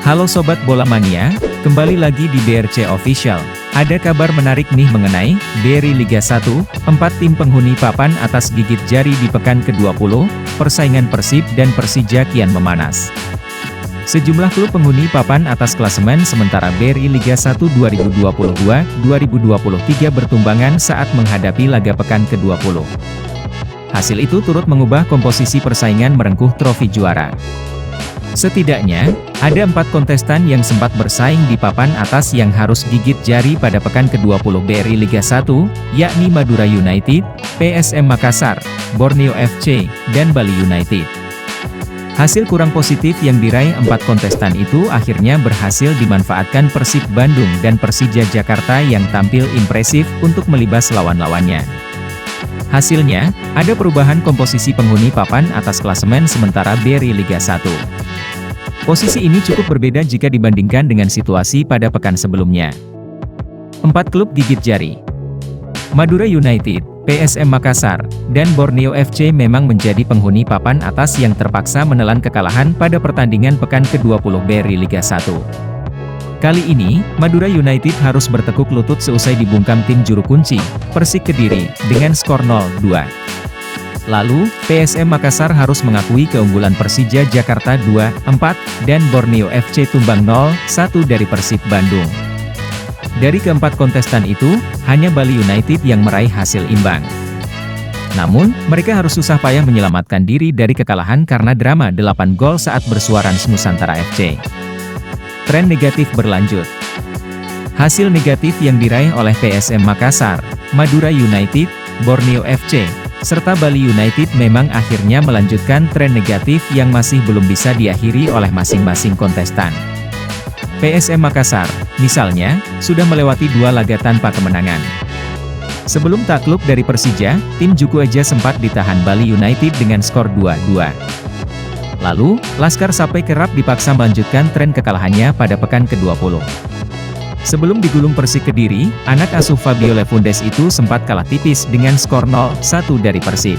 Halo Sobat Bola Mania, kembali lagi di BRC Official. Ada kabar menarik nih mengenai BRI Liga 1, 4 tim penghuni papan atas gigit jari di pekan ke-20, persaingan Persib dan Persija kian memanas. Sejumlah klub penghuni papan atas klasemen sementara BRI Liga 1 2022-2023 bertumbangan saat menghadapi laga pekan ke-20. Hasil itu turut mengubah komposisi persaingan merengkuh trofi juara. Setidaknya, ada 4 kontestan yang sempat bersaing di papan atas yang harus gigit jari pada pekan ke-20 BRI Liga 1, yakni Madura United, PSM Makassar, Borneo FC, dan Bali United. Hasil kurang positif yang diraih 4 kontestan itu akhirnya berhasil dimanfaatkan Persib Bandung dan Persija Jakarta yang tampil impresif untuk melibas lawan-lawannya. Hasilnya, ada perubahan komposisi penghuni papan atas klasemen sementara BRI Liga 1. Posisi ini cukup berbeda jika dibandingkan dengan situasi pada pekan sebelumnya. 4 klub gigit jari. Madura United, PSM Makassar, dan Borneo FC memang menjadi penghuni papan atas yang terpaksa menelan kekalahan pada pertandingan pekan ke-20 BRI Liga 1. Kali ini, Madura United harus bertekuk lutut seusai dibungkam tim juru kunci, Persik Kediri, dengan skor 0-2. Lalu, PSM Makassar harus mengakui keunggulan Persija Jakarta 2-4, dan Borneo FC tumbang 0-1 dari Persib Bandung. Dari keempat kontestan itu, hanya Bali United yang meraih hasil imbang. Namun, mereka harus susah payah menyelamatkan diri dari kekalahan karena drama 8 gol saat bersuaran Nusantara FC. Tren negatif berlanjut. Hasil negatif yang diraih oleh PSM Makassar, Madura United, Borneo FC, serta Bali United memang akhirnya melanjutkan tren negatif yang masih belum bisa diakhiri oleh masing-masing kontestan. PSM Makassar, misalnya, sudah melewati 2 laga tanpa kemenangan. Sebelum takluk dari Persija, tim Juku Eja sempat ditahan Bali United dengan skor 2-2. Lalu, Laskar Sape kerap dipaksa melanjutkan tren kekalahannya pada pekan ke-20. Sebelum digulung Persik Kediri, anak asuh Fabio Lefundes itu sempat kalah tipis dengan skor 0-1 dari Persib.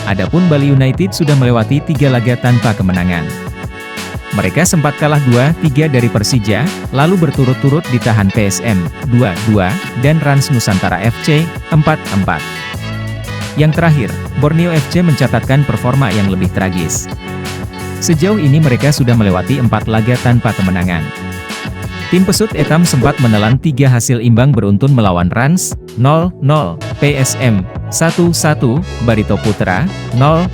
Adapun Bali United sudah melewati 3 laga tanpa kemenangan. Mereka sempat kalah 2-3 dari Persija, lalu berturut-turut ditahan PSM 2-2 dan Rans Nusantara FC 4-4. Yang terakhir, Borneo FC mencatatkan performa yang lebih tragis. Sejauh ini mereka sudah melewati 4 laga tanpa kemenangan. Tim pesut Etam sempat menelan 3 hasil imbang beruntun melawan Rans, 0-0, PSM, 1-1, Barito Putra, 0-0,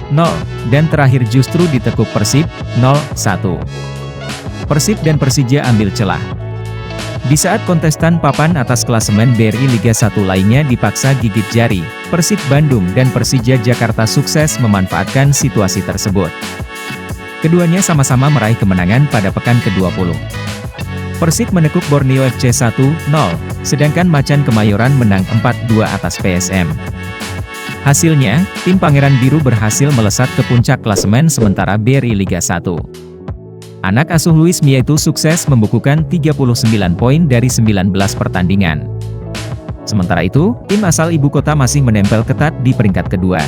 dan terakhir justru ditekuk Persib, 0-1. Persib dan Persija ambil celah. Di saat kontestan papan atas klasemen BRI Liga 1 lainnya dipaksa gigit jari, Persib Bandung dan Persija Jakarta sukses memanfaatkan situasi tersebut. Keduanya sama-sama meraih kemenangan pada pekan ke-20. Persib menekuk Borneo FC 1-0, sedangkan Macan Kemayoran menang 4-2 atas PSM. Hasilnya, tim Pangeran Biru berhasil melesat ke puncak klasemen sementara BRI Liga 1. Anak asuh Luis Mia itu sukses membukukan 39 poin dari 19 pertandingan. Sementara itu, tim asal ibu kota masih menempel ketat di peringkat kedua.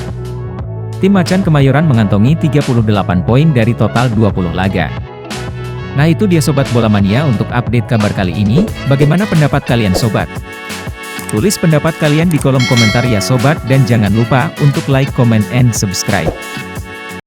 Tim Macan Kemayoran mengantongi 38 poin dari total 20 laga. Nah itu dia Sobat Bola Mania untuk update kabar kali ini, bagaimana pendapat kalian Sobat? Tulis pendapat kalian di kolom komentar ya Sobat dan jangan lupa untuk like, comment, and subscribe.